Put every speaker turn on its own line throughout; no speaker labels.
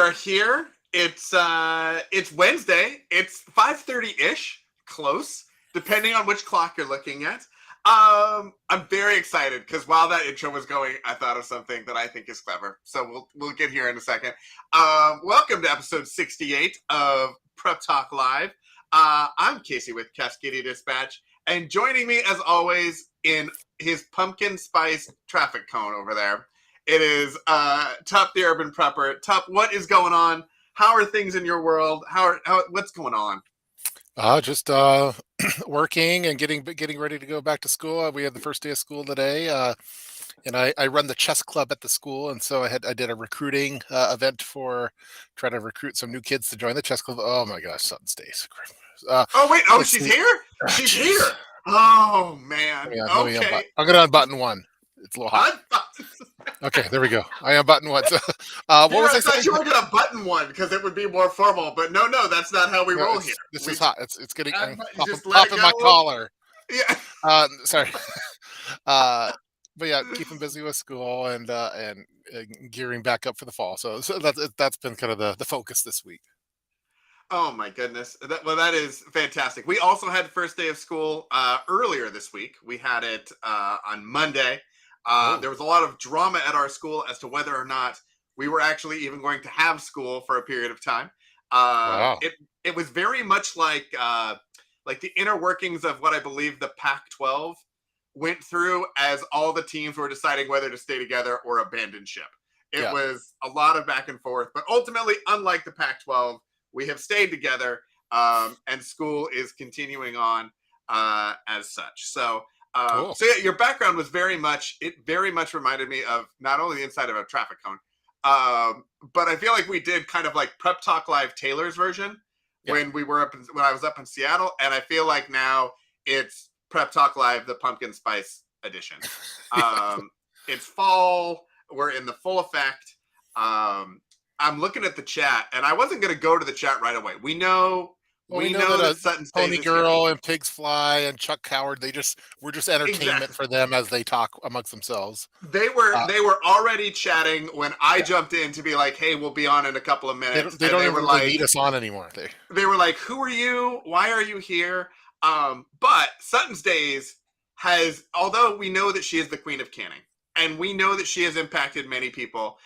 are here. It's Wednesday. It's 5:30-ish, close, depending on which clock you're looking at. I'm very excited because while that intro was going, I thought of something that I think is clever. So we'll get here in a second. Welcome to episode 68 of Prep Talk Live. I'm Casey with Cascadia Dispatch, and joining me as always in his pumpkin spice traffic cone over there, it is Tup the Urban Prepper. Tup, what is going on? How are things in your world? What's going on?
Just working and getting ready to go back to school. We had the first day of school today, and I run the chess club at the school, and so I did a recruiting event for trying to recruit some new kids to join the chess club. Oh my gosh, Sutton Stays.
Oh wait,
Let's
she's
see.
here. She's here. Oh man. Okay.
I'm gonna unbutton one. It's a little hot. Okay, there we go. I unbutton one. So, what was I
thought
saying?
you were gonna button one because it would be more formal, but no, that's not how we roll here.
This is hot. It's getting
just
popping my collar.
Yeah.
Sorry. But yeah, keeping busy with school and gearing back up for the fall. So that's been kind of the focus this week.
Oh my goodness. That is fantastic. We also had first day of school earlier this week. We had it on Monday. There was a lot of drama at our school as to whether or not we were actually even going to have school for a period of time.
Wow.
It was very much like the inner workings of what I believe the Pac-12 went through as all the teams were deciding whether to stay together or abandon ship. It was a lot of back and forth, but ultimately, unlike the Pac-12, we have stayed together, and school is continuing on as such. So,
Cool.
So yeah, your background was very much reminded me of not only the inside of a traffic cone, but I feel like we did kind of like Prep Talk Live Taylor's version when I was up in Seattle, and I feel like now it's Prep Talk Live the Pumpkin Spice edition. It's fall. We're in the full effect. I'm looking at the chat, and I wasn't going to go to the chat right away. We know that Sutton Stays
Pony
is
Girl
here.
and Pigs Fly and Chuck Howard, we're just entertainment for them as they talk amongst themselves.
They were already chatting when I jumped in to be like, "Hey, we'll be on in a couple of minutes."
They don't even really need us on anymore.
They were like, "Who are you? Why are you here?" But Sutton's Days has, although we know that she is the queen of canning, and we know that she has impacted many people.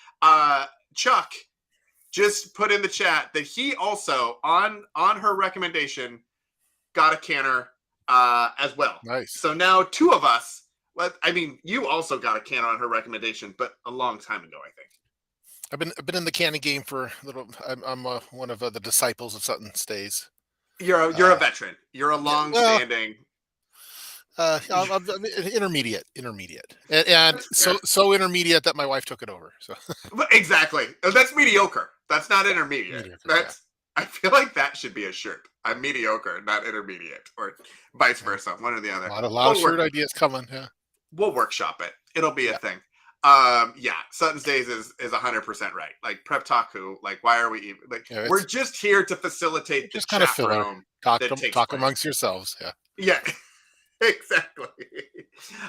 Chuck just put in the chat that he also, on her recommendation, got a canner as well.
Nice.
So now two of us. Well, I mean, you also got a canner on her recommendation, but a long time ago, I think.
I've been in the canning game for a little. I'm one of the disciples of Sutton Stays.
You're a veteran. You're a long-standing.
I'm intermediate, and so intermediate that my wife took it over. So
exactly, that's mediocre. That's not intermediate. I feel like that should be a shirt. I'm mediocre, not intermediate, or vice versa, one or the other.
A lot of shirt ideas coming. Yeah,
we'll workshop it. It'll be a thing. Sutton's Days is 100% right. Like Prep Talk, why are we even we're just here to facilitate
just kind of
room.
Talk amongst yourselves.
Yeah. Exactly.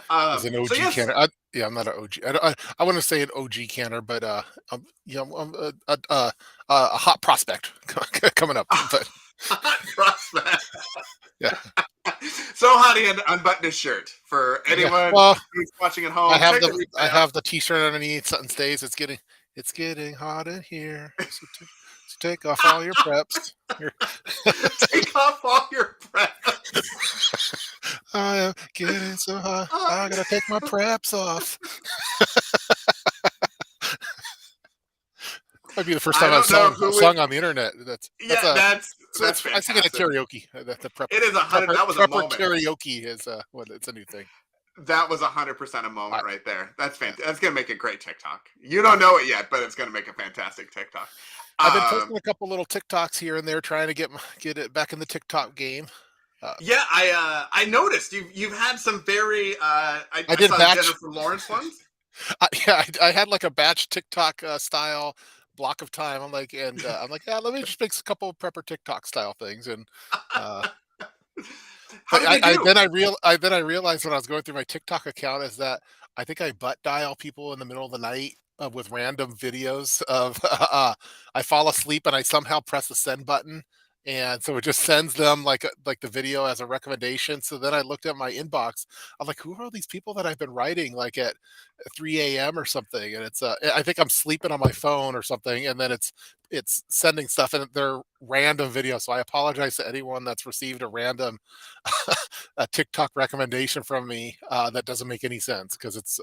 As an OG canner, I'm not an OG. I want to say an OG canner, but I'm a hot prospect coming up. But
hot prospect.
Yeah.
So Hottie unbuttoned his shirt for anyone who's watching at home.
I have the T-shirt underneath. Sutton Stays. It's getting hot in here. So take off all your preps.
Take off all your preps.
I am getting so hot. I gotta take my preps off. Might be the first time I've sung on the internet. I sing it at karaoke.
It is 100. That was a moment.
Karaoke is it's a new thing.
That was 100% a moment right there. That's fantastic. That's gonna make a great TikTok. You don't know it yet, but it's gonna make a fantastic TikTok.
I've been posting a couple little TikToks here and there, trying to get it back in the TikTok game.
I noticed you've had some very I
did
saw
batch
Jennifer Lawrence ones.
I had like a batch TikTok style block of time. I'm like, let me just make a couple of prepper TikTok style things, and then I realized when I was going through my TikTok account is that I think I butt dial people in the middle of the night with random videos of I fall asleep and I somehow press the send button, and so it just sends them like the video as a recommendation. So then I looked at my inbox. I'm like, who are all these people that I've been writing like at 3 a.m. or something? And it's I think I'm sleeping on my phone or something, and then it's sending stuff and they're random videos. So I apologize to anyone that's received a random a TikTok recommendation from me that doesn't make any sense because it's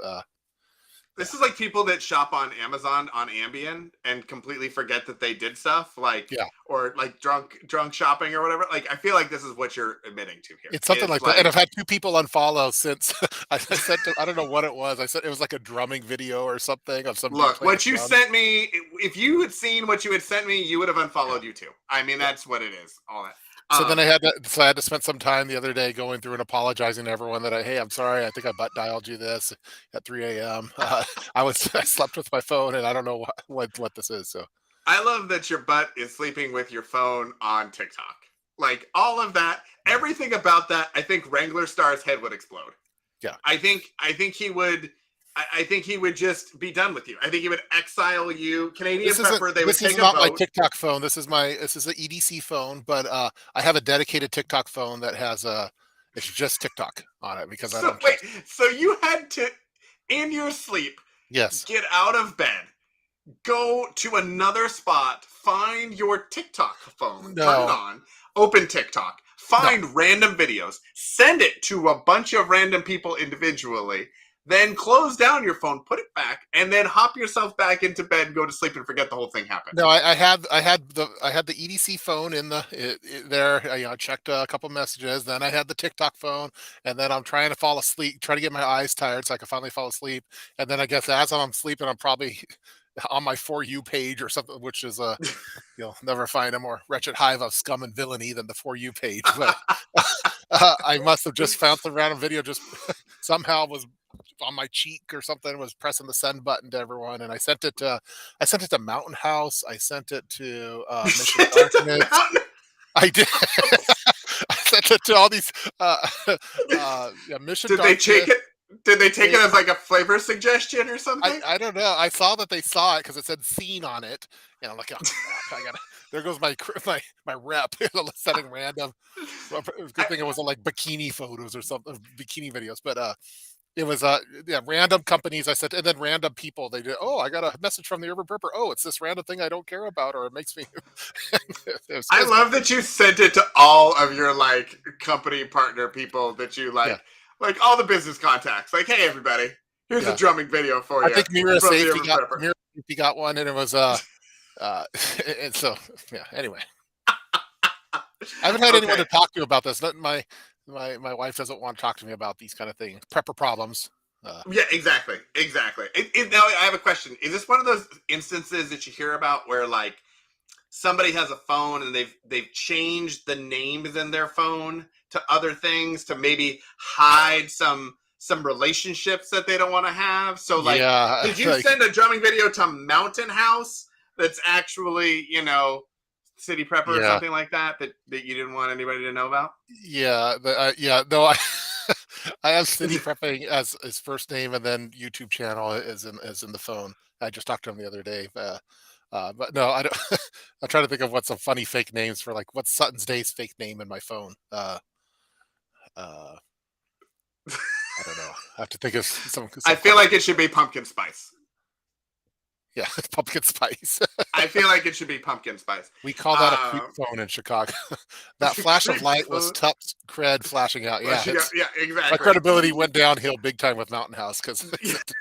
This is like people that shop on Amazon on Ambien and completely forget that they did stuff like,
yeah.
or like drunk shopping or whatever. Like I feel like this is what you're admitting to here.
It's something
Is
like that, and
like,
I've had 2 people unfollow since I sent them. I don't know what it was. I said it was like a drumming video or something of some dude
look,
playing
what
the
you
drums.
sent me, if you had seen what you had sent me, you would have
Yeah,
unfollowed you too. I mean,
yeah.
that's what it is. All that.
So then
Um,
I had to spend some time the other day going through and apologizing to everyone that "Hey, I'm sorry. I think I butt dialed you this at 3 a.m. I slept with my phone, and I don't know what this is." So
I love that your butt is sleeping with your phone on TikTok. Like all of that,
yeah,
everything about that, I think Wrangler Star's head would explode.
yeah.
I think he would. I think he would just be done with you. I think he would exile you. Canadian Prepper, they would
This is
take a
not my
vote.
TikTok phone. This is an EDC phone, but I have a dedicated TikTok phone that has it's just TikTok on it because I
So
don't
wait,
trust.
so you had to, in your sleep,
Yes.
get out of bed, go to another spot, find your TikTok phone, turn it
No,
on, open TikTok,
no.
find random videos, send it to a bunch of random people individually, then close down your phone, put it back, and then hop yourself back into bed and go to sleep and forget the whole thing happened.
No, I had the EDC phone in there. I checked a couple messages. Then I had the TikTok phone, and then I'm trying to fall asleep, try to get my eyes tired so I can finally fall asleep. And then I guess as I'm sleeping, I'm probably on my For You page or something, which is you'll never find a more wretched hive of scum and villainy than the For You page. But I must have just found some random video, just somehow was on my cheek or something, was pressing the send button to everyone, and I sent it to Mountain House. I sent it to Mission
Send it to
Darkness.
Mountain
I did.
House.
I sent it to all these yeah, Mission
Did they take
Darkness.
it? Did they take
They,
it as like a flavor suggestion or something?
I don't know. I saw that they saw it because it said "seen" on it, and I'm like, oh crap! I gotta. There goes my rep sending random. Well, it was a good
I,
thing it wasn't like bikini photos or something, bikini videos, but it was yeah, random companies I said, and then random people. They did. Oh, I got a message from the Urban Prepper. Oh, it's this random thing I don't care about, or it makes me. It
I
was
love that you sent it to all of your like company partner people that you
yeah,
like all the business contacts. Like, hey everybody, here's a
yeah.
drumming video for
I
you
think Mira
from the
Safety
Urban
got
Prepper.
Mira Safety got one, and it was uh, and so yeah. Anyway, I haven't had anyone
Okay.
to talk to about this. Not my wife doesn't want to talk to me about these kind of things, prepper problems.
Yeah, exactly, exactly. Now I have a question. Is this one of those instances that you hear about where like somebody has a phone and they've changed the names in their phone to other things to maybe hide some relationships that they don't want to have. So like,
Yeah,
did you
like
send a drumming video to Mountain House that's actually, City Prepper or
yeah,
something like that you didn't want anybody to know about?
yeah, yeah. No, I I have City Prepping as his first name, and then YouTube channel is in the phone. I just talked to him the other day, but no, I don't. I'm trying to think of what's some funny fake names for like what's Sutton's Day's fake name in my phone. Uh, I don't know. I have to think of
I
some
feel
clever.
like it should be pumpkin spice.
Yeah, pumpkin spice.
I feel like it should be pumpkin spice.
We call that a creep
Um,
phone in Chicago. That flash of
creep
light was
phone.
Tup's cred flashing out. Yeah, it's
Yeah,
my
exactly.
credibility went downhill big time with Mountain House because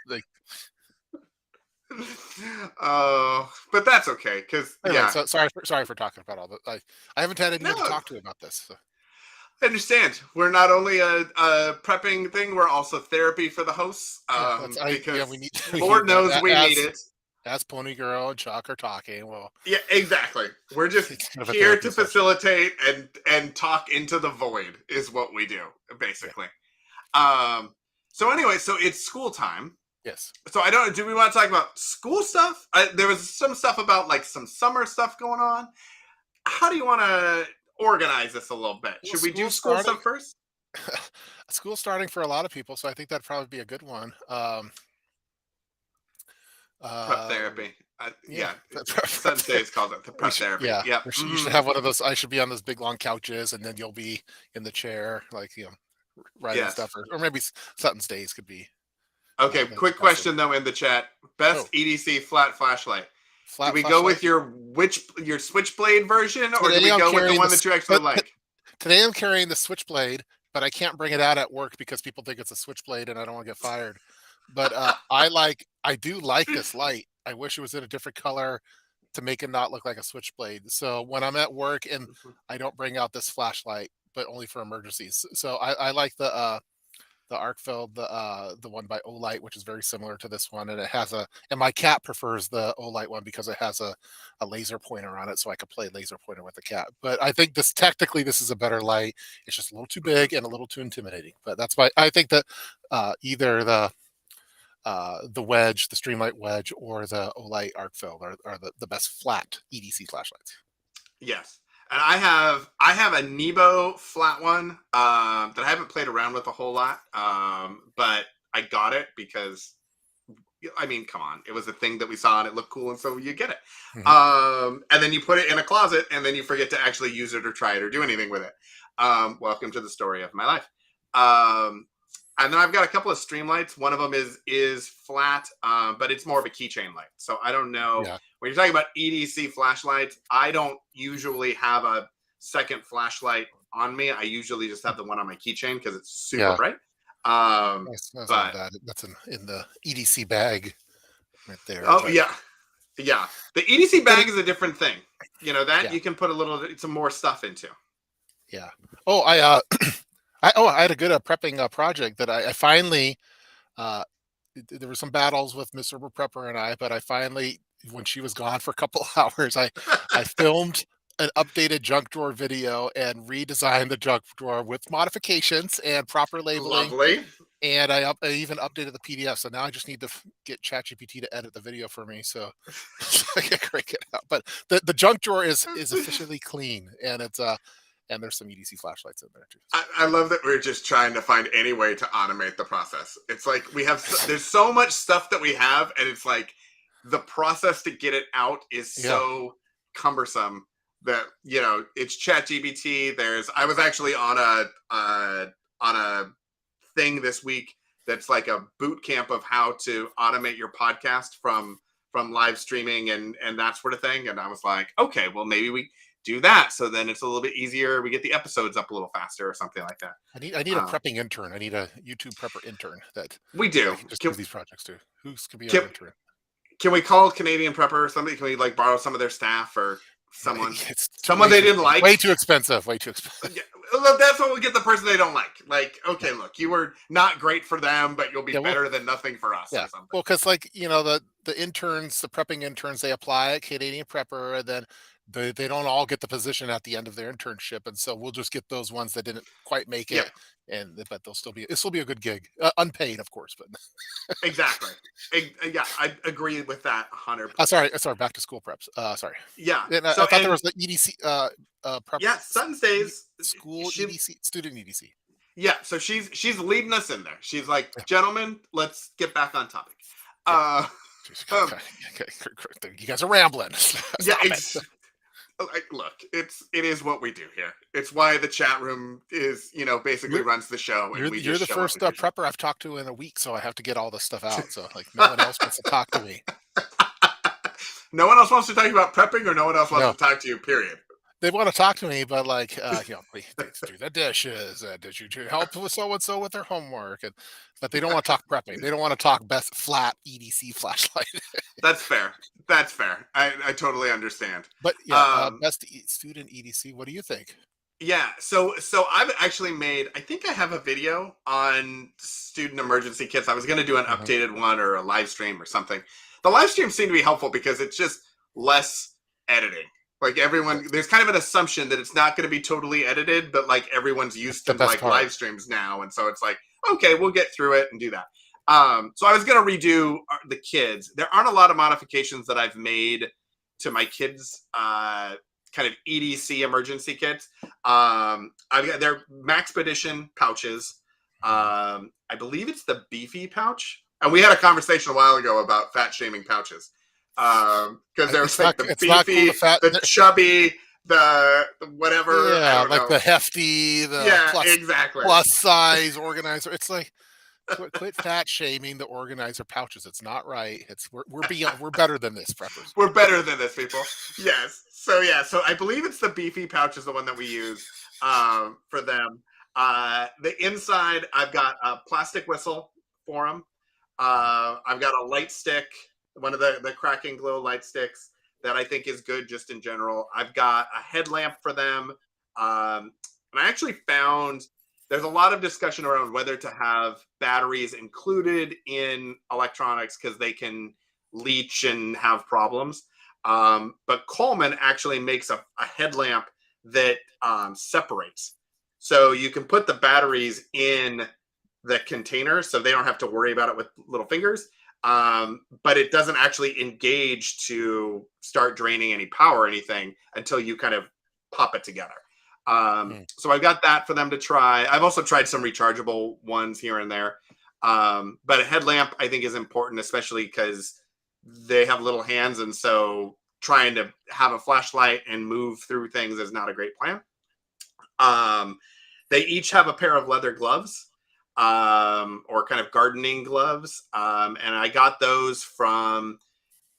they
But that's okay, because
anyway.
yeah,
So sorry for talking about all that. I haven't had anyone to
no,
talk to about this. So.
I understand. We're not only a prepping thing; we're also therapy for the hosts.
Yeah, that's I yeah, we
Because
need we need
Lord
that
knows we need it.
as Pony Girl and Chuck are talking. Well,
Yeah, exactly. We're just
it's kind of a
here
therapy
to
session.
facilitate and talk into the void is what we do,
Yeah.
basically. Um. So anyway, so it's school time.
Yes.
So I don't. Do we want to talk about school stuff? There was some stuff about like some summer stuff going on. How do you want to organize this a little bit?
Well,
Should we do
school
school
starting.
stuff first?
School starting for a lot of people, so I think that'd probably be a good one.
Prep
Uh,
therapy.
yeah,
Yeah, Sun States calls it the prep therapy.
yeah,
Yep.
you should have one of those. I should be on those big long couches, and then you'll be in the chair, like writing
Yes.
stuff, or maybe Sutton's days could be
Okay.
the
Quick
best one.
question though in the chat. Best
Oh,
EDC flat flashlight. Do
flat
we go
flashlight.
with your switchblade version, or do we
Today I'm
go with the
carrying
one that you actually like?
today I'm carrying the switchblade, but I can't bring it out at work because people think it's a switchblade, and I don't want to get fired. But I do like this light. I wish it was in a different color to make it not look like a switchblade. So when I'm at work and I don't bring out this flashlight, but only for emergencies. So I like the Arcfeld, the one by Olight, which is very similar to this one, and it has and my cat prefers the Olight one because it has a laser pointer on it, so I could play laser pointer with the cat. But I think this is a better light. It's just a little too big and a little too intimidating. But that's why I think that either the wedge, the Streamlight wedge, or the Olight Arcfeld are the best flat EDC flashlights.
Yes. And I have a Nebo flat one that I haven't played around with a whole lot, but I got it because I mean, come on, it was a thing that we saw and it looked cool, and so you get it.
Mhm.
And then you put it in a closet, and then you forget to actually use it or try it or do anything with it. Welcome to the story of my life. And then I've got a couple of streamlights. One of them is flat, but it's more of a keychain light. So I don't know.
Yeah,
When you're talking about EDC flashlights, I don't usually have a second flashlight on me. I usually just have the one on my keychain because it's super
yeah.
bright.
I saw
But
that. That's in the EDC bag right there.
oh
But
yeah, yeah. The EDC
but
bag is a different thing. You know that
yeah,
you can put some more stuff into.
yeah. Oh, I had a good prepping project that I finally uh there were some battles with Miss Herber Prepper and I, but I finally, when she was gone for a couple hours, I filmed an updated junk drawer video and redesigned the junk drawer with modifications and proper labeling.
Lovely.
And I even updated the PDF. So now I just need to get ChatGPT to edit the video for me, so, so I can crank it out. But the junk drawer is officially clean, and it's and there's some EDC flashlights in there too. So.
I love that we're just trying to find any way to automate the process. It's like there's so much stuff that we have, and it's like the process to get it out is
Yeah.
so cumbersome that it's ChatGPT. I was actually on a thing this week that's like a boot camp of how to automate your podcast from live streaming and that sort of thing. And I was like, okay, well maybe we do that, so then it's a little bit easier. We get the episodes up a little faster or something like that.
I need a prepping intern. I need a YouTube prepper intern
We
that
do.
I can just do these projects to. Who's could be our
Can,
intern?
can we call Canadian Prepper or somebody? Can we like borrow some of their staff or someone
It's
someone they didn't like?
way too expensive. Way too expensive.
Yeah, that's what we get, the person they don't like. Like, okay, look, you were not great for them, but you'll be
Yeah, well,
better than nothing for us
yeah.
or something.
Well, because the interns, the prepping interns, they apply at Canadian Prepper, and then they don't all get the position at the end of their internship, and so we'll just get those ones that didn't quite make
Yep,
it, but it'll still be a good gig, unpaid, of course. But
exactly. Yeah, I agree with that 100%.
sorry, back to school preps. Sorry,
Yeah.
and I
So
thought there was the EDC prep
yeah, Sutton's days.
school
She
EDC student EDC.
Yeah, so she's leading us in there. She's like,
Yeah,
gentlemen, let's get back on topic.
yeah.
Uh, um,
Okay, you guys are rambling.
yeah,
Stop it.
look, it is what we do here. It's why the chat room is, basically
You're
runs the show, and we
you're
just
the
show up
first
as usual.
prepper I've talked to in a week, so I have to get all this stuff out. So like no one else wants to talk to me.
No one else wants to talk about prepping, or no one else wants
No,
to talk to you. Period.
they want to talk to me, but like we do the dishes. Did you help with so and so with their homework? But they don't want to talk prepping. They don't want to talk best flat EDC flashlight.
That's fair. That's fair. I totally understand.
But yeah,
Um,
best student EDC. What do you think?
Yeah, so I've actually made. I think I have a video on student emergency kits. I was going to do an
Mhm.
updated one or a live stream or something. The live stream seemed to be helpful because it's just less editing. Like
Yeah,
there's kind of an assumption that it's not going to be totally edited, but like everyone's
that's
used to
the best
like
part.
live streams now, and so it's like, okay, we'll get through it and do that. So I was going to redo the kids. There aren't a lot of modifications that I've made to my kids' kind of EDC emergency kits. I've got their Maxpedition pouches. I believe it's the beefy pouch And we had a conversation a while ago about fat shaming pouches. Because there's like the
It's not cool to
beefy,
fat.
the chubby, the whatever. I
Yeah,
don't
like
know.
the hefty, the
Yeah, exactly.
plus size organizer. It's like quit fat shaming the organizer pouches. It's not right. We're beyond, we're better than this, preppers.
We're better than this, people. Yes. So yeah. So I believe it's the beefy pouch is the one that we use for them. The inside, I've got a plastic whistle for them. I've got a light stick, one of the cracking glow light sticks that I think is good just in general. I've got a headlamp for them. And I actually found there's a lot of discussion around whether to have batteries included in electronics because they can leach and have problems. But Coleman actually makes a headlamp that separates. So you can put the batteries in the container so they don't have to worry about it with little fingers. But it doesn't actually engage to start draining any power or anything until you kind of pop it together. So I've got that for them to try. I've also tried some rechargeable ones here and there. But a headlamp I think is important, especially because they have little hands. And so trying to have a flashlight and move through things is not a great plan. They each have a pair of leather gloves or kind of gardening gloves. And I got those from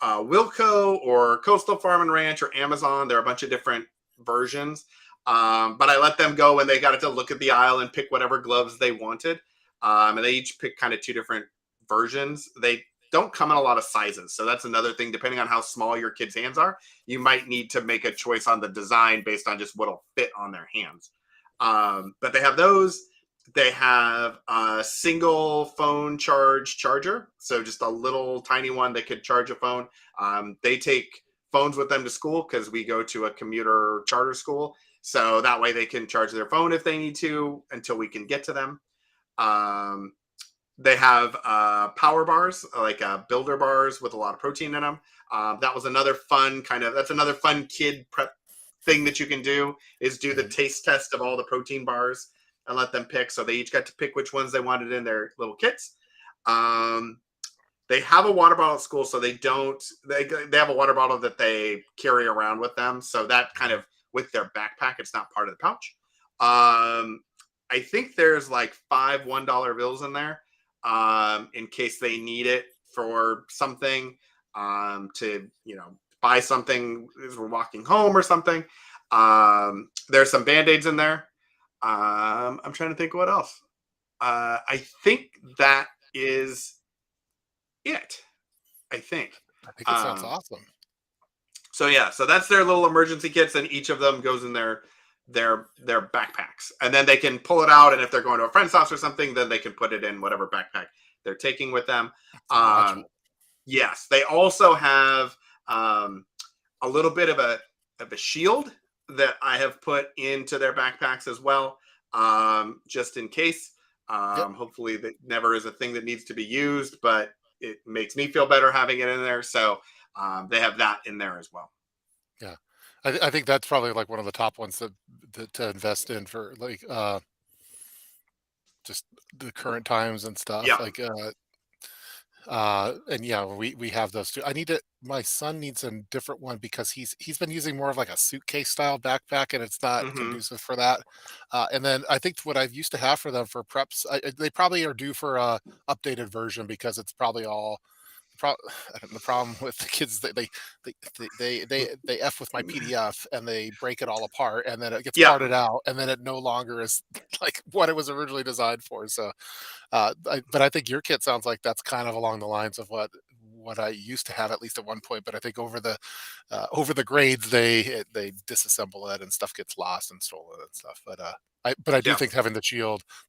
Wilco or Coastal Farm and Ranch or Amazon. There are a bunch of different versions. But I let them go when they got it to look at the aisle and pick whatever gloves they wanted. And they each pick kind of two different versions. They don't come in a lot of sizes. So that's another thing. Depending on how small your kids' hands are, you might need to make a choice on the design based on just what'll fit on their hands. But they have those. They have a single phone charger. So just a little tiny one that could charge a phone. They take phones with them to school because we go to a commuter charter school. So that way they can charge their phone if they need to until we can get to them. They have power bars, like builder bars with a lot of protein in them. That was another fun that's another fun kid prep thing that you can do is do the taste test of all the protein bars and let them pick. So they each got to pick which ones they wanted in their little kits. They have a water bottle at school, so they have a water bottle that they carry around with them. So that kind of with their backpack, it's not part of the pouch. I think there's like 5 $1 bills in there in case they need it for something to, buy something as we're walking home or something. There's some Band-Aids in there. I'm trying to think what else. I think that is it. I think.
I think it sounds awesome.
So yeah, so that's their little emergency kits, and each of them goes in their backpacks, and then they can pull it out. And if they're going to a friend's house or something, then they can put it in whatever backpack they're taking with them. Yes, they also have a little bit of a shield that I have put into their backpacks as well, just in case. Hopefully, that never is a thing that needs to be used, but it makes me feel better having it in there. So they have that in there as well.
Yeah, I think that's probably like one of the top ones to invest in for like just the current times and stuff.
Yeah.
Like and yeah, we have those too. My son needs a different one because he's been using more of like a suitcase style backpack, and it's not
Mm-hmm.
conducive for that. And then I think what I've used to have for them for preps, they probably are due for a updated version because it's probably all the problem with the kids is that they f with my PDF and they break it all apart, and then it gets
Yeah.
parted out, and then it no longer is like what it was originally designed for. So but I think your kit sounds like that's kind of along the lines of what I used to have at least at one point. But I think over the grades they disassemble it and stuff gets lost and stolen and stuff. But I do
Yeah.
think having the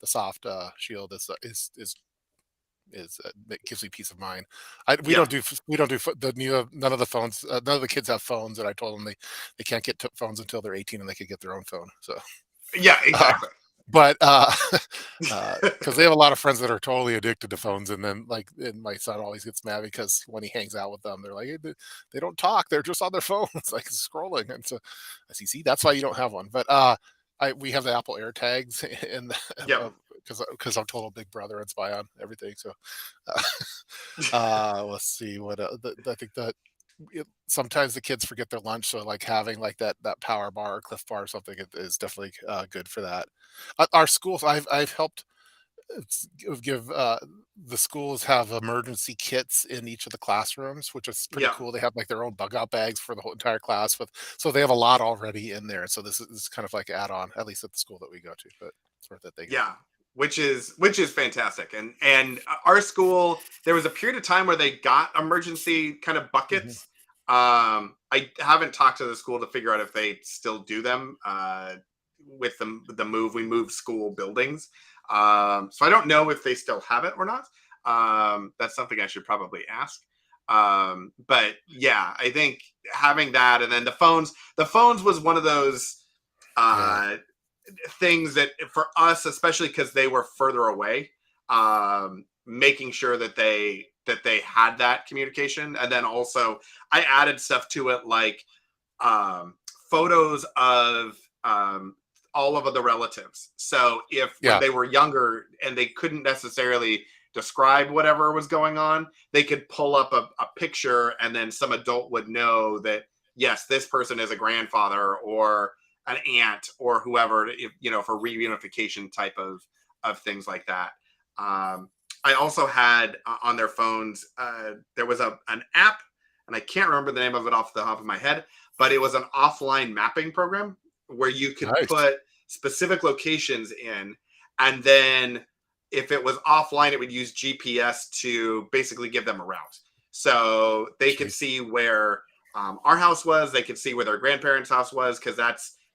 soft shield it gives me peace of mind. We
Yeah.
don't do none of the phones. None of the kids have phones, and I told them they can't get phones until they're 18 and they could get their own phone. So
Yeah.
uh,
Exactly.
but because they have a lot of friends that are totally addicted to phones, and then and my son always gets mad because when he hangs out with them, they're like, "Hey, they don't talk, they're just on their phones like scrolling." And so I see, that's why you don't have one. But we have the Apple AirTags in
Yeah.
because I'm total big brother and spy on everything. So uh, let's see what I think that sometimes the kids forget their lunch, so like having like that power bar or Cliff bar or something is definitely good for that. Our schools, I've helped give the schools have emergency kits in each of the classrooms, which is pretty
Yeah.
cool. They have like their own bug out bags for the whole entire class with, so they have a lot already in there. So this is kind of like add on, at least at the school that we go to, but it's worth it. They get.
Yeah, which is fantastic. And our school, there was a period of time where they got emergency kind of
Mhm.
buckets. I haven't talked to the school to figure out if they still do them with the move. We moved school buildings, so I don't know if they still have it or not. That's something I should probably ask. But yeah, I think having that, and then the phones was one of those
Yeah,
uh, things that for us, especially because they were further away, making sure that they had that communication, and then also I added stuff to it like um, photos of all of the relatives. So if when
yeah,
they were younger and they couldn't necessarily describe whatever was going on, they could pull up a picture, and then some adult would know that yes, this person is a grandfather or an aunt or whoever, if, for reunification type of things like that. Um, I also had on their phones, there was an app, and I can't remember the name of it off the top of my head, but it was an offline mapping program where you could
nice.
put specific locations in, and then if it was offline, it would use GPS to basically give them a route. So they could
Jeez.
see where our house was, they could see where their grandparents' house was, because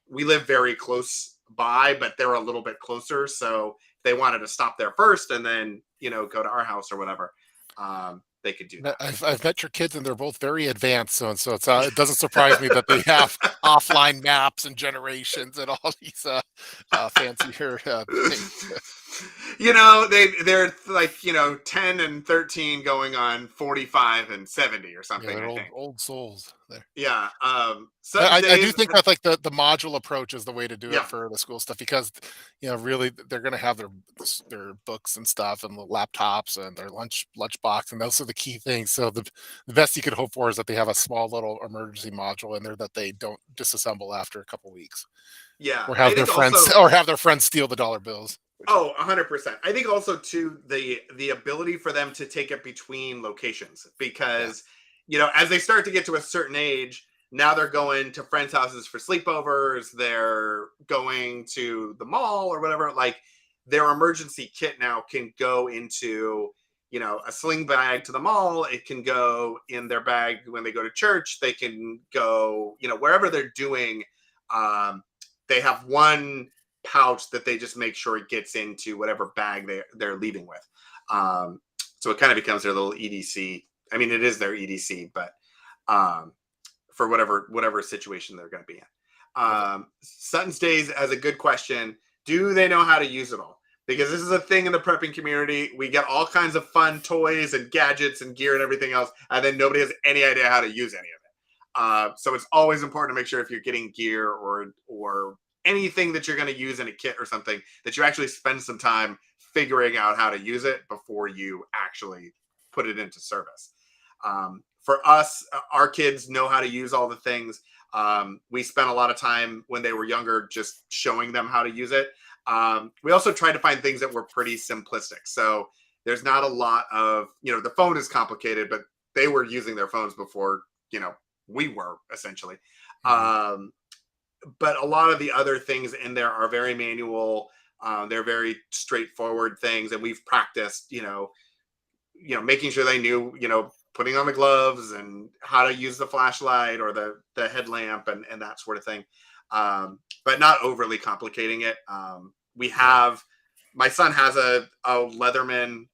we live very close by, but they're a little bit closer. So if they wanted to stop there first and then, go to our house or whatever, they could do
I've met your kids and they're both very advanced, so it doesn't surprise me that they have
that.
offline maps and generations and all these fancier things.
They're like 10 and 13 going on 45 and 70 or
Yeah,
something,
they're
I
old
think.
old souls. There.
Yeah. Sutton's
I do
days.
think that like the modular approach is the way to do it
Yeah.
for the school stuff because really they're going to have their books and stuff and the laptops and their lunch box and those are the key things. So the best you could hope for is that they have a small little emergency module in there that they don't disassemble after a couple weeks
Yeah,
or
I
have their
think
friends
also.
or have their friends steal the dollar bills. Which
Oh, 100%. I think also too the ability for them to take it between locations,
yeah
because as they start to get to a certain age, now they're going to friends' houses for sleepovers, they're going to the mall or whatever, like their emergency kit now can go into a sling bag to the mall, it can go in their bag when they go to church, they can go wherever they're doing. um they have one pouch that they just make sure it gets into whatever bag they're leaving with. So it kind of becomes their little EDC. I mean, it is their EDC, but um, for whatever situation they're going to be in.
love it.
Sutton's Days as a good question. Do they know how to use it all? Because this is a thing in the prepping community. We get all kinds of fun toys and gadgets and gear and everything else, and then nobody has any idea how to use any of it. So it's always important to make sure if you're getting gear or anything that you're going to use in a kit or something, that you actually spend some time figuring out how to use it before you actually put it into service. For us, our kids know how to use all the things. We spent a lot of time when they were younger just showing them how to use it. We also tried to find things that were pretty simplistic. So there's not a lot of, the phone is complicated, but they were using their phones before, we were essentially.
Mhm.
Um, but a lot of the other things in there are very manual. They're very straightforward things, and we've practiced, making sure they knew, putting on the gloves and how to use the flashlight or the headlamp and that sort of thing. But not overly complicating it. We
Yeah.
have My son has a Leatherman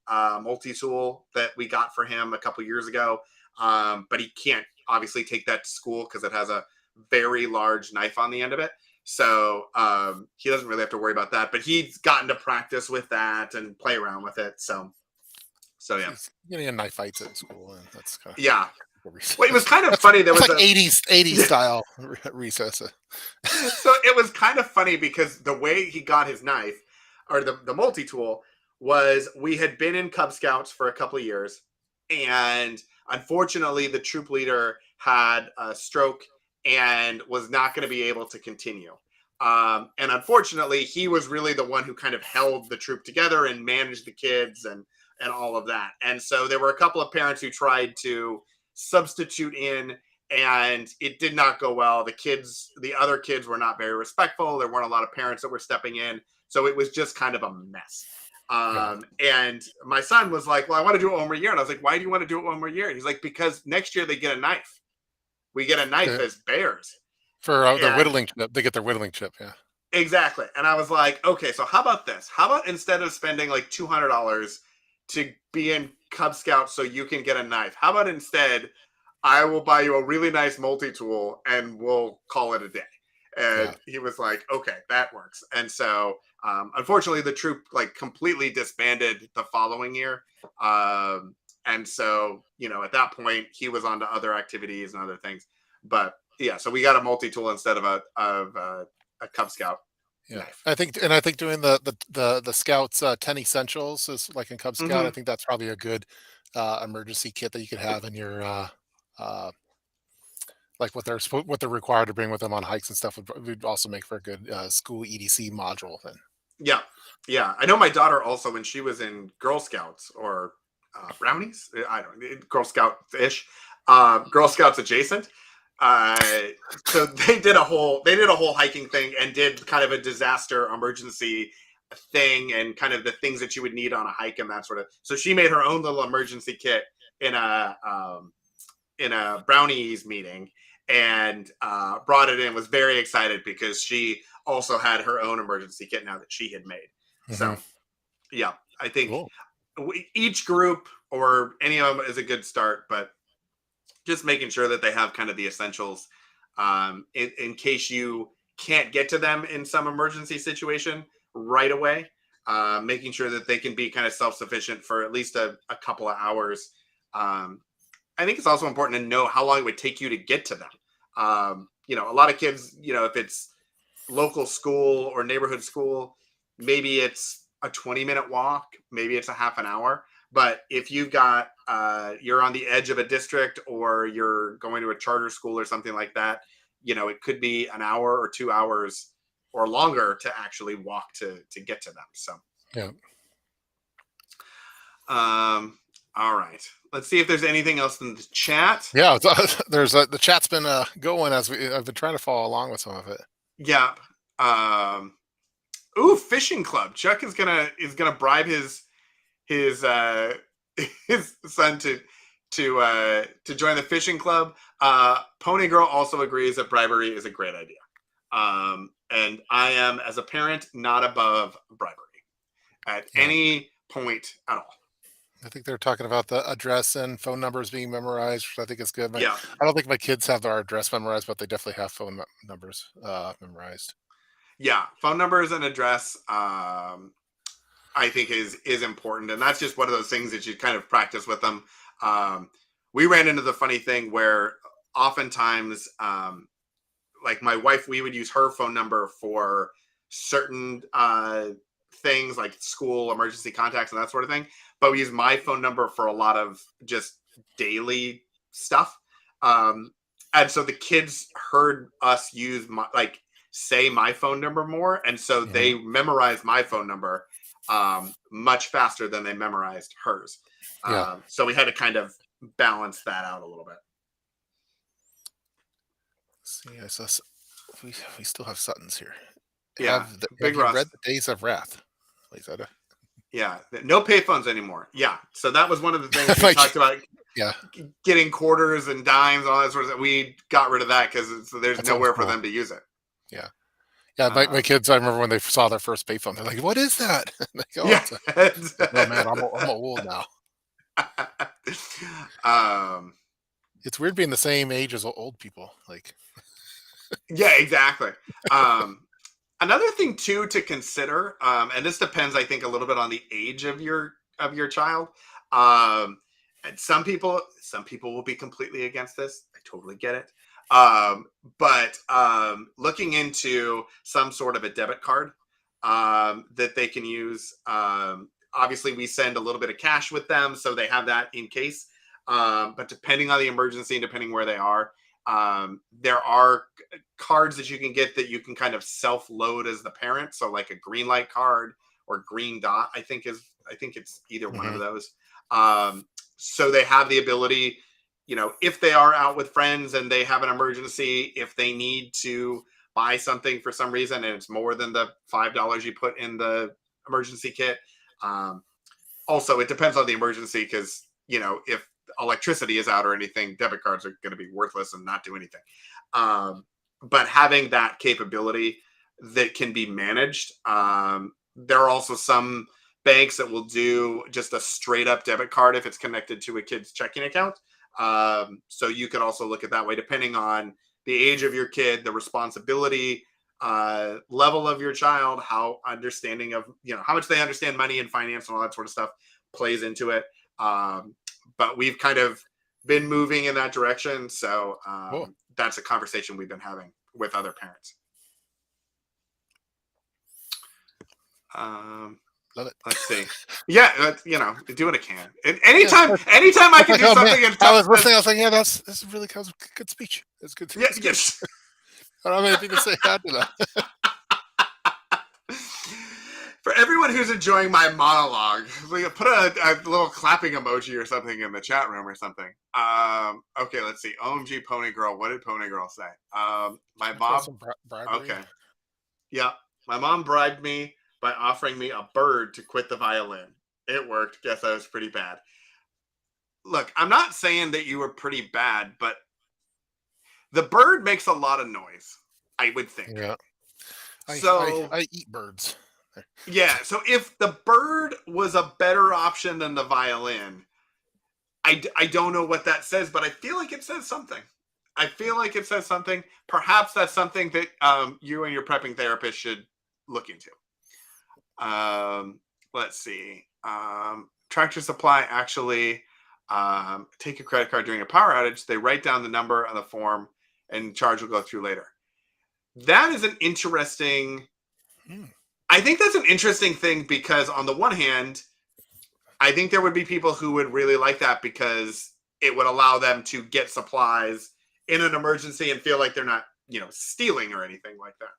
multi tool that we got for him a couple years ago, but he can't obviously take that to school because it has a very large knife on the end of it. So he doesn't really have to worry about that, but he's gotten to practice with that and play around with it. So yeah,
He's getting in knife fights at school, and that's kind
yeah.
of
Well, it was
recess.
kind of funny. There
That's
was
like
a
80s style recess.
so it was kind of funny because the way he got his knife, or the multi-tool was we had been in Cub Scouts for a couple of years, and unfortunately the troop leader had a stroke and was not going to be able to continue. And unfortunately, he was really the one who kind of held the troop together and managed the kids and all of that. And so there were a couple of parents who tried to substitute in, and it did not go well. The other kids were not very respectful. There weren't a lot of parents that were stepping in. So it was just kind of a mess.
Yeah.
And my son was like, well, I want to do it one more year. And I was like, why do you want to do it one more year? And he's like, because next year they get a knife. We get a knife as bears.
For their
And
whittling chip. They get their whittling chip. Yeah.
exactly. And I was like, okay, so how about this? How about instead of spending like $200 to be in Cub Scouts so you can get a knife, how about instead I will buy you a really nice multi-tool and we'll call it a day?
Yeah.
And he was like, okay, that works. And so unfortunately the troop like completely disbanded the following year. And so, at that point he was on to other activities and other things. But yeah, so we got a multi-tool instead of a Cub Scout
Yeah.
knife.
I think doing the Scouts 10 essentials is like in Cub Scout. I
Mm-hmm.
think that's probably a good emergency kit that you could have in your uh, like what they're required to bring with them on hikes and stuff would also make for a good school EDC module then.
Yeah, yeah. I know my daughter also when she was in Girl Scouts or Brownies. I don't Girl Scout ish, Girl Scouts adjacent. Uh, so they did a whole hiking thing and did kind of a disaster emergency thing and kind of the things that you would need on a hike and that sort of. So she made her own little emergency kit in a Brownies meeting and brought it in. Was very excited because she also had her own emergency kit now that she had made.
Hmm.
So yeah, I think
Cool.
each group or any of them is a good start, but just making sure that they have kind of the essentials in case you can't get to them in some emergency situation right away. Making sure that they can be kind of self-sufficient for at least a couple of hours. I think it's also important to know how long it would take you to get to them. A lot of kids, if it's local school or neighborhood school, maybe it's a 20-minute walk, maybe it's a half an hour. But if you're on the edge of a district or you're going to a charter school or something like that, it could be an hour or 2 hours or longer to actually walk to get to them. So,
Yeah.
all right. Let's see if there's anything else in the chat.
Yeah. There's the chat's been going I've been trying to follow along with some of it.
Yeah. Ooh, fishing club. Chuck is gonna bribe his his son to join the fishing club. Pony Girl also agrees that bribery is a great idea. And I am, as a parent, not above bribery at any point at all.
I think they're talking about the address and phone numbers being memorized, which I think is good.
Yeah,
I don't think my kids have our address memorized, but they definitely have phone numbers memorized.
yeah. Phone numbers and address. I think is important, and that's just one of those things that you kind of practice with them. We ran into the funny thing where oftentimes, like my wife, we would use her phone number for certain things like school emergency contacts and that sort of thing, but we use my phone number for a lot of just daily stuff. And so the kids heard us use say my phone number more, and so they memorized my phone number much faster than they memorized hers.
Yeah.
So we had to kind of balance that out a little bit.
See, we still have Suttons here.
Yeah,
Have you read The Days of Wrath?
Yeah, no payphones anymore. Yeah, so that was one of the things we
Like,
talked about.
Yeah,
Getting quarters and dimes, all that sort of stuff. We got rid of that because there's
that sounds
nowhere for
cool.
them to use it.
Yeah. Yeah, my kids, I remember when they saw their first payphone, they're like, "What is that?" Like, oh,
Yeah.
oh man, I'm old now. It's weird being the same age as old people. Like,
Yeah, exactly. Another thing too to consider, and this depends, I think, a little bit on the age of your child. And some people will be completely against this. I totally get it. But looking into some sort of a debit card that they can use. Obviously, we send a little bit of cash with them, so they have that in case. But depending on the emergency and depending where they are, there are cards that you can get that you can kind of self-load as the parent. So like a green light card or green dot, I think it's either one of those. So they have the ability, if they are out with friends and they have an emergency, if they need to buy something for some reason and it's more than the $5 you put in the emergency kit. Also, it depends on the emergency because, if electricity is out or anything, debit cards are going to be worthless and not do anything. But having that capability that can be managed, there are also some banks that will do just a straight up debit card if it's connected to a kid's checking account. So you can also look at that way, depending on the age of your kid, the responsibility level of your child, how understanding of, how much they understand money and finance and all that sort of stuff plays into it. But we've kind of been moving in that direction. So
Cool.
That's a conversation we've been having with other parents.
Love it.
Let's see. Yeah, do what I can. Anytime I can do something.
I was listening. I was like, yeah, this really good speech. It's good.
Yes.
I don't have anything to say after that.
For everyone who's enjoying my monologue, put a little clapping emoji or something in the chat room or something. Okay, let's see. OMG, Pony Girl. What did Pony Girl say? My mom. Okay. Yeah, my mom bribed me by offering me a bird to quit the violin. It worked. Guess I was pretty bad. Look, I'm not saying that you were pretty bad, but the bird makes a lot of noise, I would think.
Yeah.
So
I eat birds.
Yeah, so if the bird was a better option than the violin, I don't know what that says, but I feel like it says something. Perhaps that's something that you and your prepping therapist should look into. Let's see. Tractor Supply actually take a credit card during a power outage. They write down the number on the form and charge will go through later. That is an interesting... I think that's an interesting thing because on the one hand, I think there would be people who would really like that because it would allow them to get supplies in an emergency and feel like they're not, stealing or anything like that.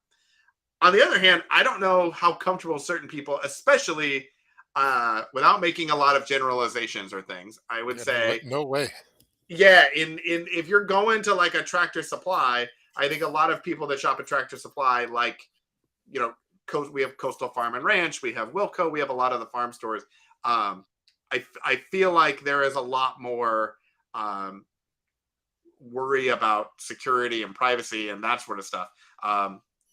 On the other hand, I don't know how comfortable certain people, especially without making a lot of generalizations or things, I would say
no way.
Yeah, if you're going to like a Tractor Supply, I think a lot of people that shop at Tractor Supply, like, we have Coastal Farm and Ranch, we have Wilco, we have a lot of the farm stores. I feel like there is a lot more worry about security and privacy and that sort of stuff.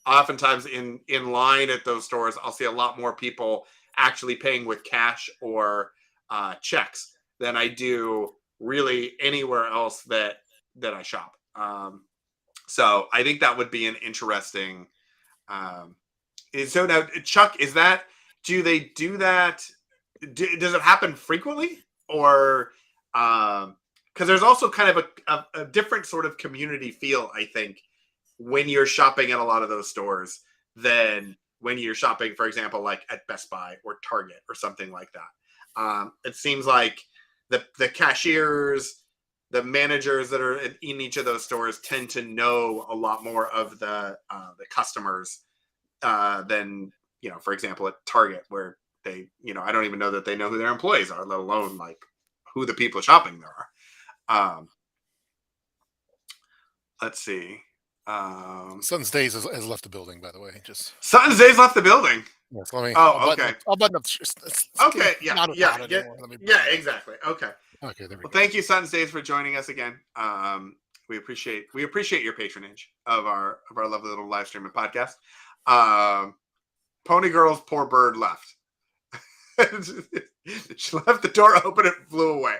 Oftentimes in line at those stores, I'll see a lot more people actually paying with cash or checks than I do really anywhere else that I shop. So I think that would be an interesting. So now, Chuck, do they do that? Does it happen frequently, or because there's also kind of a different sort of community feel, I think, when you're shopping at a lot of those stores than when you're shopping, for example, like at Best Buy or Target or something like that. It seems like the cashiers, the managers that are in each of those stores tend to know a lot more of the customers than, for example, at Target, where they, I don't even know that they know who their employees are, let alone like who the people shopping there are. Let's see.
Sutton's Days has left the building, by the way.
Sutton's Days left the building.
Yes, let me.
Okay.
I'll button up.
Okay. Yeah. Exactly. Okay.
Okay. There we go.
Thank you, Sutton's Days, for joining us again. We appreciate your patronage of our lovely little live stream and podcast. Pony Girl's poor bird left. She left the door open and flew away.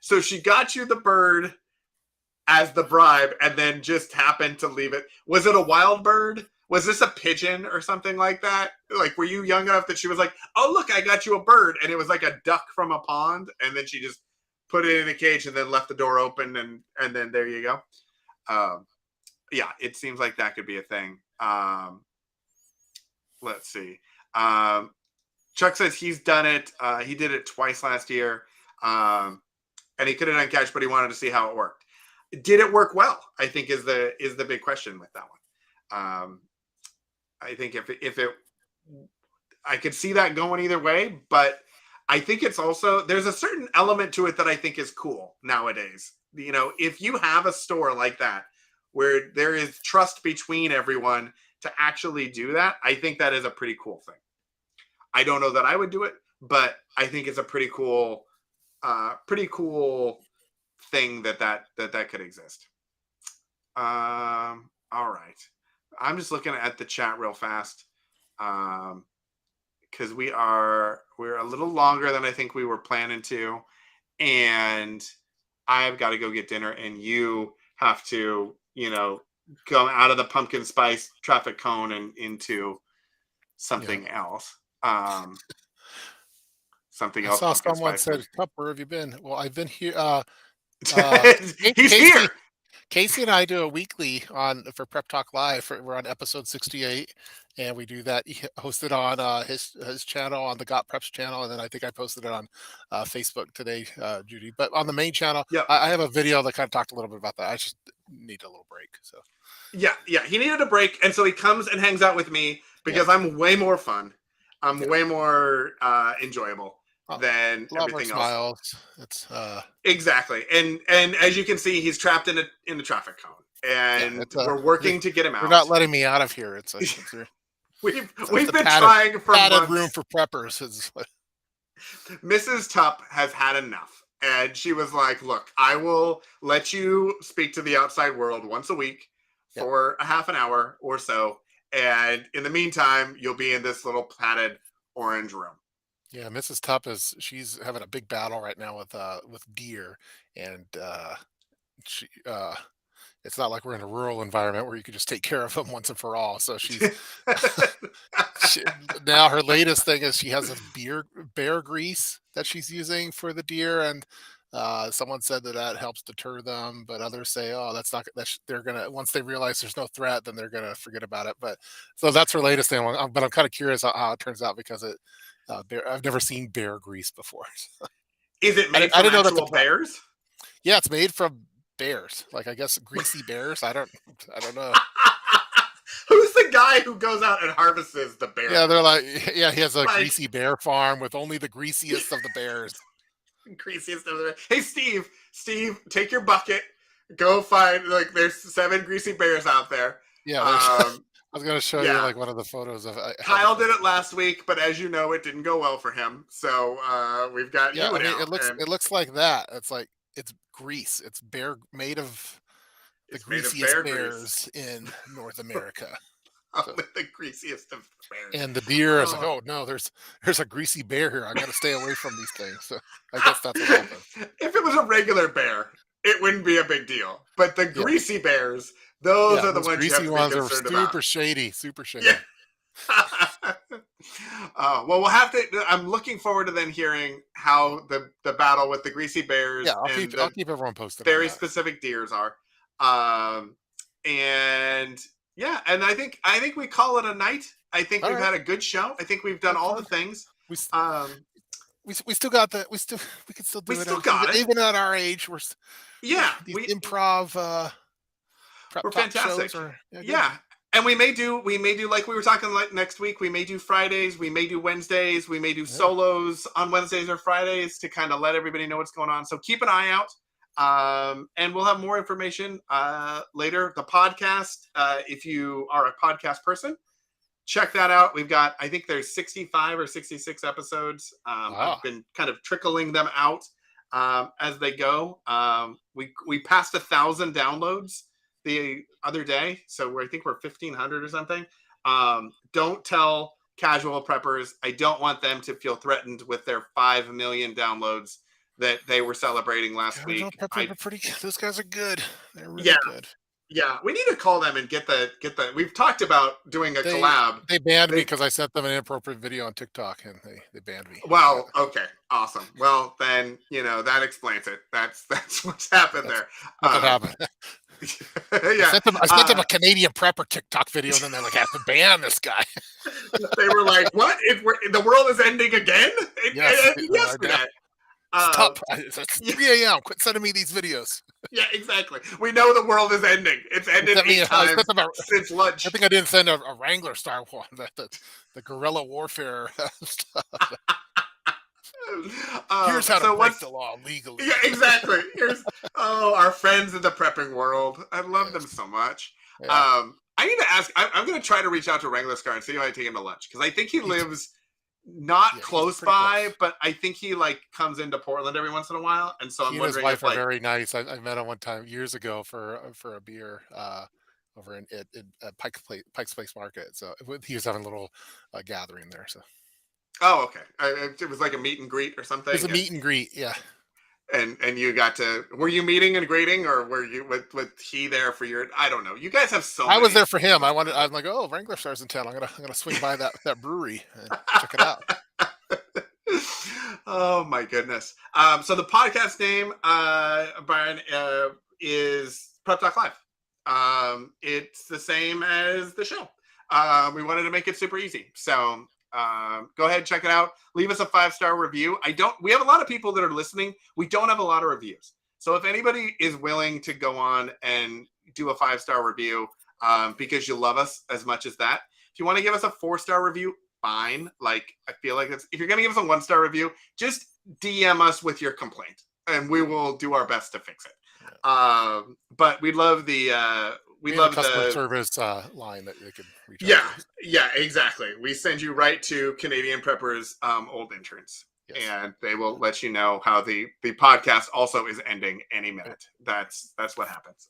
So she got you the bird as the bribe and then just happened to leave it. Was it a wild bird? Was this a pigeon or something like that? Like, were you young enough that she was like, oh, look, I got you a bird. And it was like a duck from a pond. And then she just put it in a cage and then left the door open. And then there you go. Yeah, it seems like that could be a thing. let's see. Um, Chuck says he's done it. He did it twice last year, and he could have done catch, but he wanted to see how it worked. Did it work well? I think is the big question with that one. I think if it, I could see that going either way, but I think it's also there's a certain element to it that I think is cool nowadays. You know, if you have a store like that where there is trust between everyone to actually do that, I think that is a pretty cool thing. I don't know that I would do it, but I think it's a pretty cool thing that could exist. All right. I'm just looking at the chat real fast. Because we're a little longer than I think we were planning to, and I've got to go get dinner, and you have to, come out of the pumpkin spice traffic cone and into something else. Something
I
else
saw
pumpkin
someone
spice.
said, "Cup, where have you been?" Well, I've been here.
He's
Casey,
here.
Casey and I do a weekly for Prep Talk Live. We're on episode 68, and we do that hosted on his channel, on the Got Preps channel, and then I think I posted it on Facebook today, Judy. But on the main channel,
Yep.
I have a video that kind of talked a little bit about that. I just need a little break. So
Yeah. He needed a break, and so he comes and hangs out with me because I'm way more fun. I'm way more enjoyable than everything else.
Smiles. It's
Exactly, and as you can see, he's trapped in the traffic cone, and we're working to get him out.
They're not letting me out of here.
We've been trying for months.
Room for preppers.
Mrs. Tupp has had enough, and she was like, "Look, I will let you speak to the outside world once a week for a half an hour or so, and in the meantime, you'll be in this little padded orange room."
Yeah, Mrs. Tupp she's having a big battle right now with deer, and she it's not like we're in a rural environment where you can just take care of them once and for all. So she's now her latest thing is she has this bear grease that she's using for the deer, and someone said that helps deter them, but others say, oh, that's not they're gonna, once they realize there's no threat, then they're gonna forget about it. But so that's her latest thing. But I'm kind of curious how it turns out, because I've never seen bear grease before.
Is it made from actual bears?
Yeah, it's made from bears. Like, I guess greasy bears. I don't know.
Who's the guy who goes out and harvests the bear?
Yeah, they're like, he has a greasy bear farm with only the greasiest of the bears.
Greasiest of the bears. Hey, Steve, take your bucket. Go find, there's 7 greasy bears out there.
Yeah, I was going to show you one of the photos of
Kyle did it last week, but as you know, it didn't go well for him. So we've got you now.
It looks like that. It's like, it's grease. It's made of the greasiest bears in North America.
The greasiest of bears.
And the deer is like, oh no, there's a greasy bear here. I got to stay away from these things. So I guess that's what happened.
If it was a regular bear, it wouldn't be a big deal. But the greasy bears, those are the ones you have to be concerned about.
Super shady.
Yeah. Well, we'll have to. I'm looking forward to then hearing how the battle with the greasy bears.
Yeah, I'll keep everyone posted.
Very specific deers are, and yeah, and I think we call it a night. I think we've had a good show. I think we've done all the things.
We still got we can still do it. We still got it. Even at our age, we're improv.
We're fantastic. And we may do like we were talking like next week. We may do Fridays. We may do Wednesdays. We may do solos on Wednesdays or Fridays to kind of let everybody know what's going on. So keep an eye out. And we'll have more information later. The podcast, if you are a podcast person, check that out. We've got, I think there's 65 or 66 episodes. I've been kind of trickling them out as they go. We passed 1,000 downloads the other day, so I think we're 1,500 or something. Don't tell casual preppers. I don't want them to feel threatened with their 5 million downloads that they were celebrating last week.
Pretty good. Those guys are good. They're really good.
Yeah, we need to call them and get the. We've talked about doing a collab.
They banned me because I sent them an inappropriate video on TikTok, and they banned me.
Well, okay, awesome. Well, then that explains it. That's what's happened there.
What happened?
Yeah.
I sent them a Canadian prepper TikTok video, and then they're like, "I have to ban this guy."
They were like, "What? The world is ending again?"
Yes,
Yes, for that.
stop. It's
Yeah,
3 a.m. Quit sending me these videos.
yeah, exactly. We know the world is ending. It's ended
Sent me,
8
I
times
sent them a,
since lunch.
I think I didn't send a Wrangler style one. The guerrilla warfare stuff. Here's how to
So
break
what's
the law legally.
Yeah, exactly. Here's our friends in the prepping world. I love them
Yes.
so much.
Yeah.
I need to ask. I'm going to try to reach out to Wrangler Scar and see if I can take him to lunch because I think he
He's
lives not
he's
close
pretty
by,
close.
but I think he like comes into Portland every once in a while, and so I'm
He and his
wondering
wife
if
are
like,
very nice. I met him one time years ago for a beer over at Pike's Place Market. So he was having a little gathering there. So
oh, okay, it was like a meet and greet or
it was a
something,
meet and greet. Yeah,
and you got to were you meeting and greeting or were you with he there for your I don't know. You guys have so
I was
many.
there for him. I'm like, oh, Wrangler Star's in town. I'm gonna swing by that brewery and check it out.
Oh my goodness. So the podcast name, Brian, is Prep Talk Live. It's the same as the show. We wanted to make it super easy. So go ahead, check it out. Leave us a 5-star review. We have a lot of people that are listening. We don't have a lot of reviews. So if anybody is willing to go on and do a 5-star review because you love us as much as that, if you want to give us a 4-star review, fine. Like, I feel like if you're going to give us a 1-star review, just DM us with your complaint and we will do our best to fix it. But we'd love
We have a customer service line that they could reach out to.
yeah, exactly. We send you right to Canadian Preppers old interns. Yes. And they will let you know how the podcast also is ending any minute. That's what happens.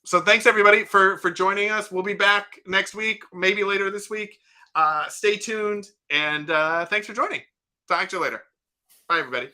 So thanks everybody for joining us. We'll be back next week, maybe later this week. Stay tuned and thanks for joining. Talk to you later. Bye everybody.